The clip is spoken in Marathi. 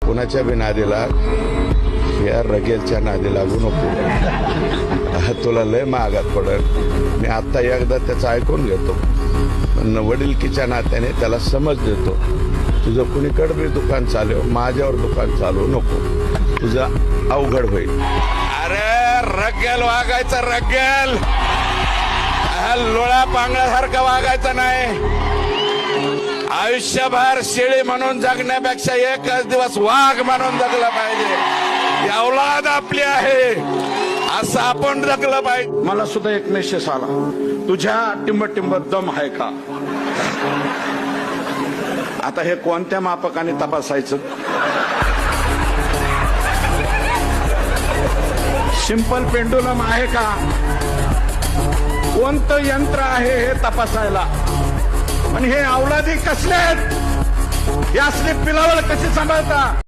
कुणाच्या बी नादीला या रगेलच्या नादी लागू नको. तुला लय महागात पडल. मी आता एकदा त्याचं ऐकून घेतो. पण वडिलकीच्या नात्याने त्याला समज देतो. तुझं कुणीकडे बी दुकान चालव, माझ्यावर दुकान चालवू नको. तुझं अवघड होईल. अरे रगेल वागायचं, रगेल लोळा पांगळ्यासारखं वागायचं नाही. आयुष्यभर शेळी म्हणून जगण्यापेक्षा एकच दिवस वाघ म्हणून जगलं पाहिजे. औलाद आपली आहे असं आपण जगलं पाहिजे. मला सुद्धा एक मेसेज आला, तुझ्या टिंब दम आहे का? आता हे कोणत्या मापकाने तपासायचं? सिंपल पेंडुलम आहे का? कोणतं यंत्र आहे हे तपासायला? आणि हे औलादी कसले आहेत? हे असले पिलावळ कशी सांभाळता?